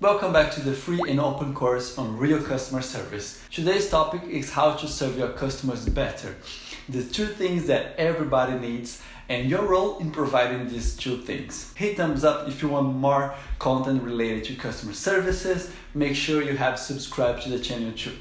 Welcome back to the free and open course on real customer service. Today's topic is how to serve your customers better. The two things that everybody needs and your role in providing these two things. Hit thumbs up if you want more content related to customer services. Make sure you have subscribed to the channel too.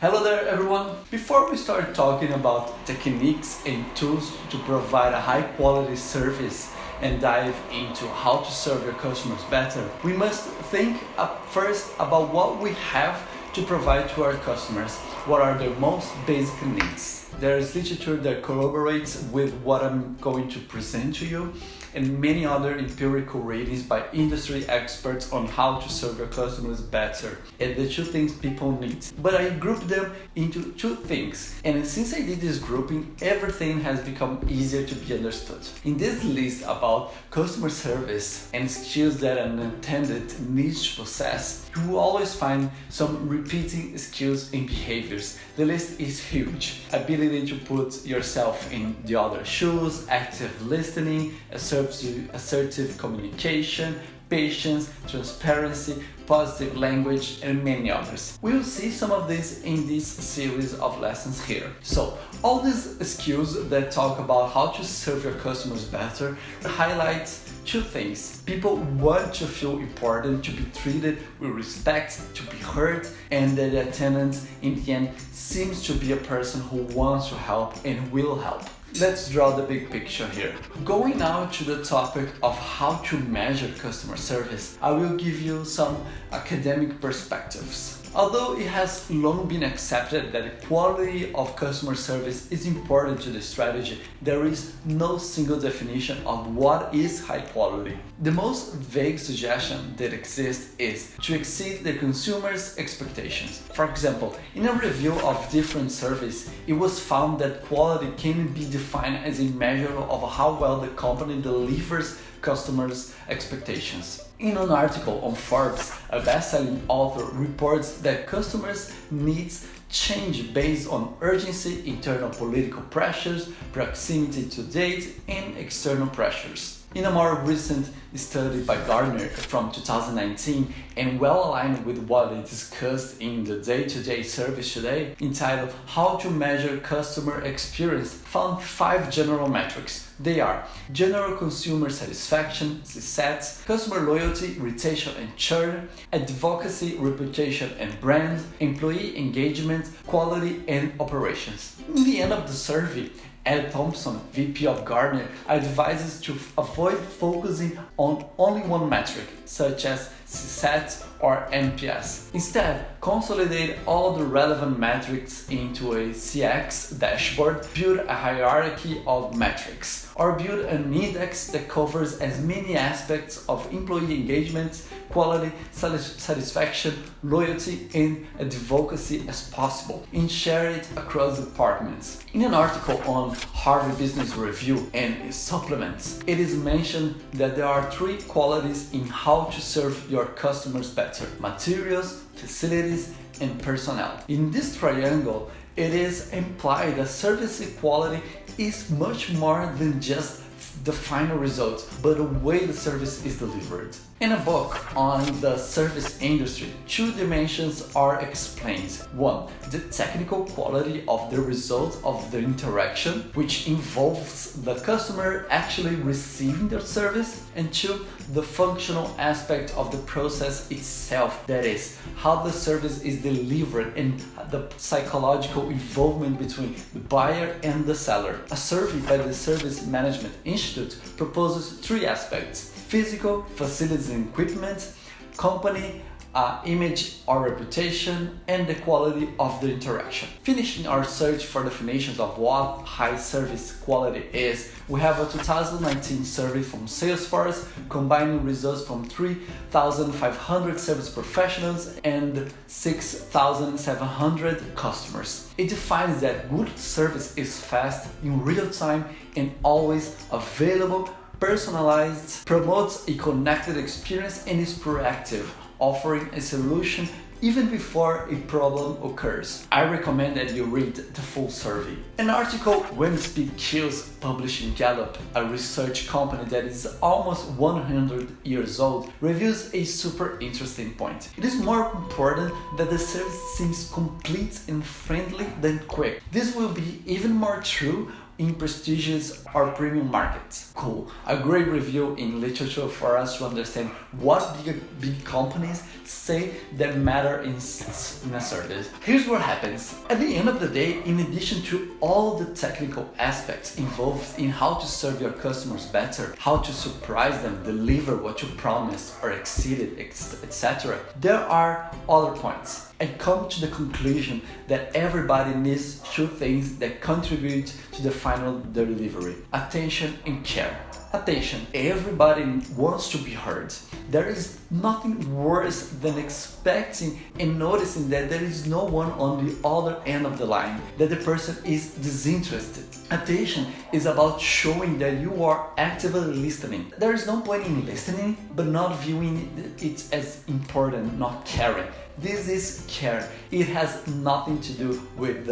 Hello there everyone! Before we start talking about techniques and tools to provide a high quality service and dive into how to serve your customers better, we must think first about what we have to provide to our customers. What are their most basic needs? There is literature that corroborates with what I'm going to present to you, and many other empirical ratings by industry experts on how to serve your customers better and the two things people need. But I grouped them into two things, and since I did this grouping, everything has become easier to be understood. In this list about customer service and skills that an attendant needs to possess, you will always find some repeating skills and behaviors. The list is huge. Ability to put yourself in the other's shoes, active listening, assertive communication, patience, transparency, positive language, and many others. We will see some of these in this series of lessons here. So, all these skills that talk about how to serve your customers better highlight two things. People want to feel important, to be treated with respect, to be heard, and that the attendant in the end seems to be a person who wants to help and will help. Let's draw the big picture here. Going now to the topic of how to measure customer service, I will give you some academic perspectives. Although it has long been accepted that the quality of customer service is important to the strategy, there is no single definition of what is high quality. The most vague suggestion that exists is to exceed the consumer's expectations. For example, in a review of different surveys, it was found that quality can be defined as a measure of how well the company delivers customers' expectations. In an article on Forbes, a best-selling author reports that customers' needs change based on urgency, internal political pressures, proximity to date, and external pressures. In a more recent study by Gartner from 2019 and well aligned with what is discussed in the day-to-day service today, entitled How to Measure Customer Experience, found 5 general metrics. They are general consumer satisfaction, CSAT, customer loyalty, retention and churn, advocacy, reputation and brand, employee engagement, quality and operations. In the end of the survey, Ed Thompson, VP of Gartner, advises to avoid focusing on only one metric, such as CSAT or NPS. Instead, consolidate all the relevant metrics into a CX dashboard, build a hierarchy of metrics, or build an index that covers as many aspects of employee engagement, quality, satisfaction, loyalty, and advocacy as possible, and share it across departments. In an article on Harvard Business Review and supplements, it is mentioned that there are 3 qualities in how to serve your customers better: materials, facilities, and personnel. In this triangle, it is implied that service quality is much more than just the final result, but the way the service is delivered. In a book on the service industry, 2 dimensions are explained. 1. The technical quality of the result of the interaction, which involves the customer actually receiving their service. And 2. The functional aspect of the process itself, that is, how the service is delivered and the psychological involvement between the buyer and the seller. A survey by the Service Management Institute proposes 3 aspects: physical, facilities and equipment, company, image or reputation, and the quality of the interaction. Finishing our search for definitions of what high service quality is, we have a 2019 survey from Salesforce combining results from 3,500 service professionals and 6,700 customers. It defines that good service is fast, in real time, and always available, personalized, promotes a connected experience, and is proactive, offering a solution even before a problem occurs. I recommend that you read the full survey. An article When Speak Kills published in Gallup, a research company that is almost 100 years old, reveals a super interesting point. It is more important that the service seems complete and friendly than quick. This will be even more true in prestigious or premium markets. Cool, a great review in literature for us to understand what big companies say that matter in a service. Here's what happens. At the end of the day, in addition to all the technical aspects involved in how to serve your customers better, how to surprise them, deliver what you promised or exceeded, etc., there are other points. I come to the conclusion that everybody needs two things that contribute to the final delivery: attention and care. Attention. Everybody wants to be heard. There is nothing worse than expecting and noticing that there is no one on the other end of the line, that the person is disinterested. Attention is about showing that you are actively listening. There is no point in listening but not viewing it as important, not caring. This is care. It has nothing to do with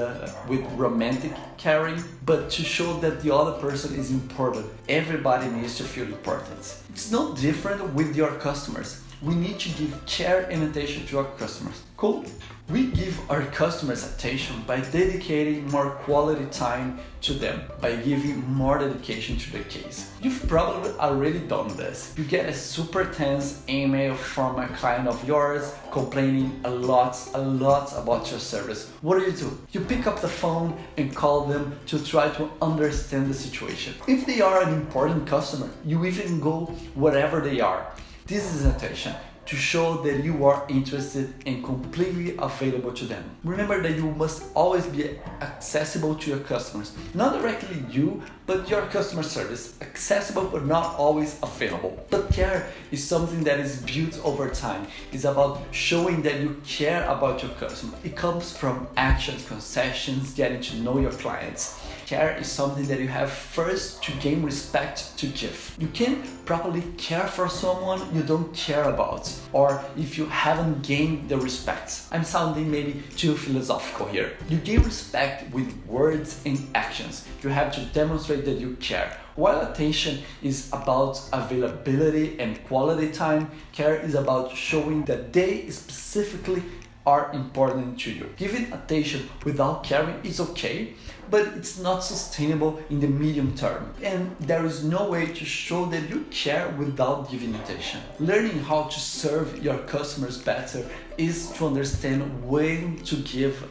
romantic caring, but to show that the other person is important. Everybody needs to feel important. It's no different with your customers. We need to give care and attention to our customers. Cool. We give our customers attention by dedicating more quality time to them, by giving more dedication to the case. You've probably already done this. You get a super tense email from a client of yours complaining a lot about your service. What do? You pick up the phone and call them to try to understand the situation. If they are an important customer, you even go wherever they are. This is attention, to show that you are interested and completely available to them. Remember that you must always be accessible to your customers. Not directly you, but your customer service. Accessible but not always available. But care is something that is built over time. It's about showing that you care about your customer. It comes from actions, concessions, getting to know your clients. Care is something that you have first to gain respect to give. You can't properly care for someone you don't care about, or if you haven't gained the respect. I'm sounding maybe too philosophical here. You gain respect with words and actions. You have to demonstrate that you care. While attention is about availability and quality time, care is about showing that they specifically are important to you. Giving attention without caring is okay, but it's not sustainable in the medium term. And there is no way to show that you care without giving attention. Learning how to serve your customers better is to understand when to give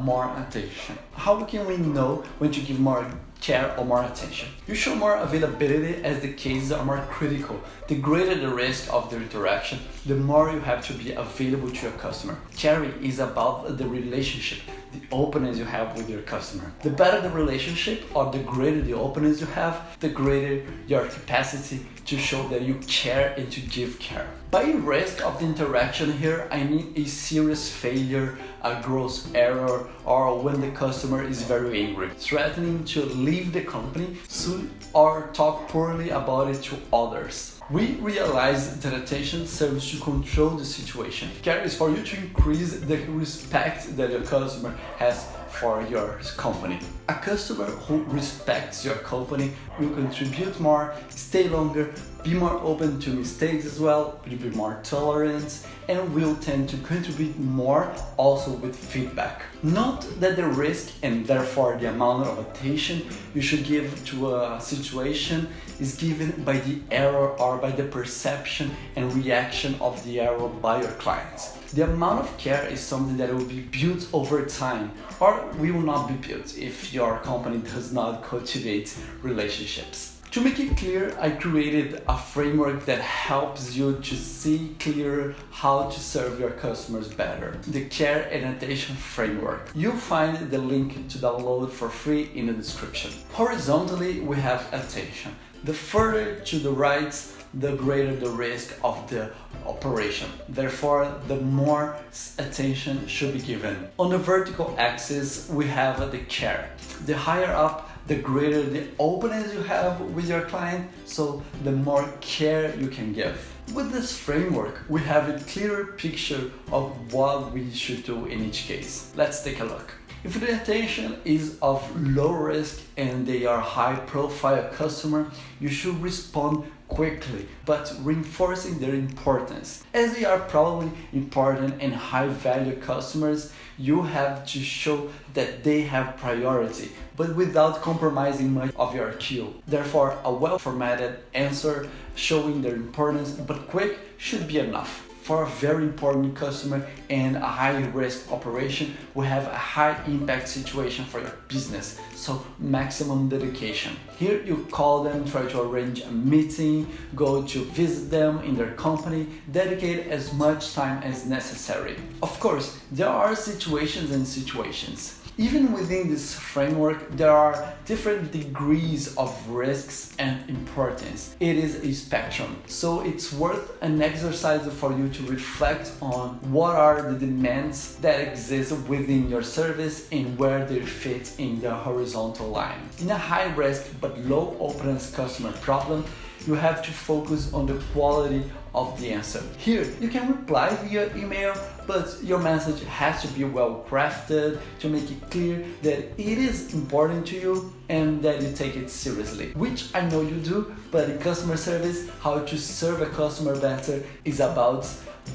more attention. How can we know when to give more care or more attention? You show more availability as the cases are more critical. The greater the risk of the interaction, the more you have to be available to your customer. Caring is about the relationship, the openness you have with your customer. The better the relationship or the greater the openness you have, the greater your capacity to show that you care and to give care. By risk of the interaction here, I mean a serious failure, a gross error, or when the customer is very angry, threatening to leave the company, sue or talk poorly about it to others. We realize that attention serves to control the situation. Care is for you to increase the respect that your customer has for your company. A customer who respects your company will contribute more, stay longer, be more open to mistakes as well, will be more tolerant, and will tend to contribute more also with feedback. Note that the risk and therefore the amount of attention you should give to a situation is given by the error or by the perception and reaction of the error by your clients. The amount of care is something that will be built over time, or will not be built if your company does not cultivate relationships. To make it clear, I created a framework that helps you to see clearer how to serve your customers better. The Care and Attention Framework. You'll find the link to download for free in the description. Horizontally, we have attention. The further to the right, the greater the risk of the operation. Therefore, the more attention should be given. On the vertical axis, we have the care. The higher up the greater the openness you have with your client, so the more care you can give. With this framework, we have a clearer picture of what we should do in each case. Let's take a look. If the attention is of low risk and they are high profile customer, you should respond quickly, but reinforcing their importance. As they are probably important and high value customers, you have to show that they have priority, but without compromising much of your queue. Therefore, a well-formatted answer showing their importance but quick should be enough. For a very important customer and a high-risk operation, we have a high-impact situation for your business, so maximum dedication. Here you call them, try to arrange a meeting, go to visit them in their company, dedicate as much time as necessary. Of course, there are situations and situations. Even within this framework, there are different degrees of risks and importance. It is a spectrum, so it's worth an exercise for you to reflect on what are the demands that exist within your service and where they fit in the horizontal line. In a high risk but low openness customer problem, you have to focus on the quality of the answer. Here, you can reply via email, but your message has to be well crafted to make it clear that it is important to you and that you take it seriously, which I know you do, but in customer service, how to serve a customer better is about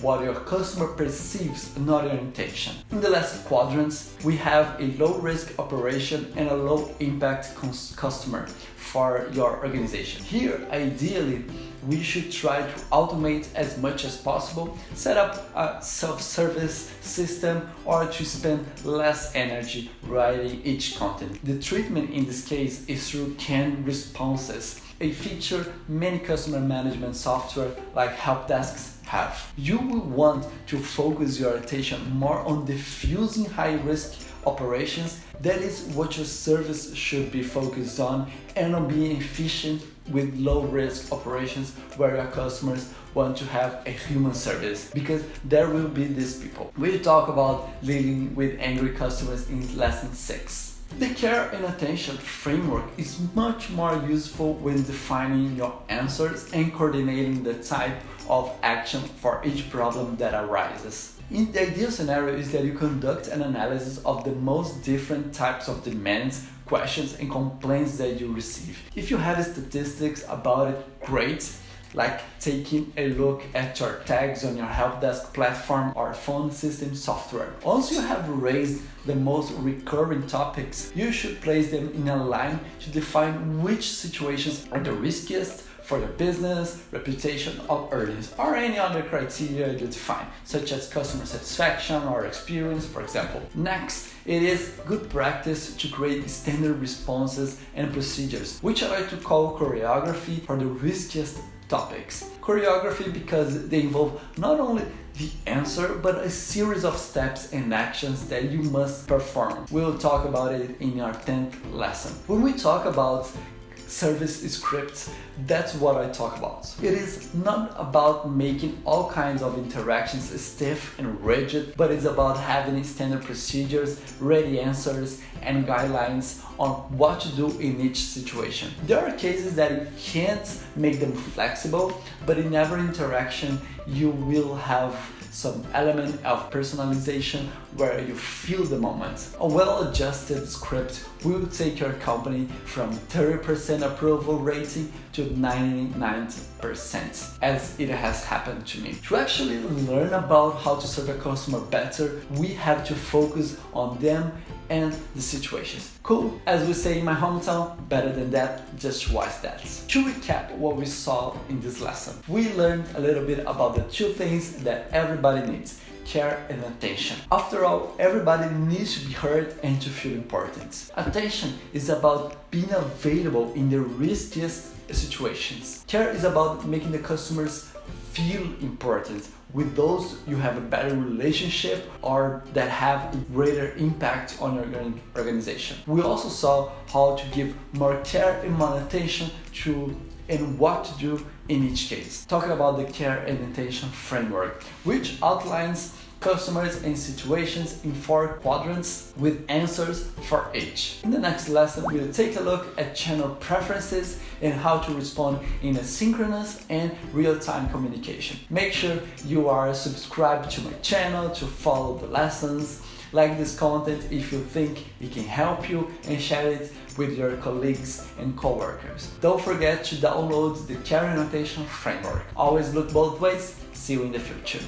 what your customer perceives, not your intention. In the last quadrants, we have a low-risk operation and a low-impact customer for your organization. Here, ideally, we should try to automate as much as possible, set up a self-service system, or to spend less energy writing each content. The treatment in this case is through canned responses, a feature many customer management software like help desks have. You will want to focus your attention more on diffusing high-risk operations. That is what your service should be focused on, and on being efficient with low-risk operations where your customers want to have a human service, because there will be these people. We'll talk about dealing with angry customers in lesson 6. The care and attention framework is much more useful when defining your answers and coordinating the type of action for each problem that arises. In the ideal scenario is that you conduct an analysis of the most different types of demands, questions, and complaints that you receive. If you have statistics about it, great, like taking a look at your tags on your help desk platform or phone system software. Once you have raised the most recurring topics, you should place them in a line to define which situations are the riskiest for your business, reputation, or earnings, or any other criteria you define, such as customer satisfaction or experience, for example. Next, it is good practice to create standard responses and procedures, which I like to call choreography for the riskiest topics. Choreography because they involve not only the answer, but a series of steps and actions that you must perform. We'll talk about it in our 10th lesson. When we talk about service scripts, that's what I talk about. It is not about making all kinds of interactions stiff and rigid, but it's about having standard procedures, ready answers, and guidelines on what to do in each situation. There are cases that you can't make them flexible, but in every interaction you will have some element of personalization where you feel the moment. A well-adjusted script will take your company from 30% approval rating to 99%, as it has happened to me. To actually learn about how to serve a customer better, we have to focus on them and the situations. Cool, as we say in my hometown, better than that, just watch that. To recap what we saw in this lesson, we learned a little bit about the two things that everybody needs: care and attention. After all, everybody needs to be heard and to feel important. Attention is about being available in the riskiest situations. Care is about making the customers feel important with those you have a better relationship or that have a greater impact on your organization. We also saw how to give more care and more attention to and what to do in each case. Talking about the care and attention framework, which outlines customers and situations in 4 quadrants with answers for each. In the next lesson, we'll take a look at channel preferences and how to respond in asynchronous and real-time communication. Make sure you are subscribed to my channel to follow the lessons. Like this content if you think it can help you, and share it with your colleagues and coworkers. Don't forget to download the Taryn Notation Framework. Always look both ways. See you in the future.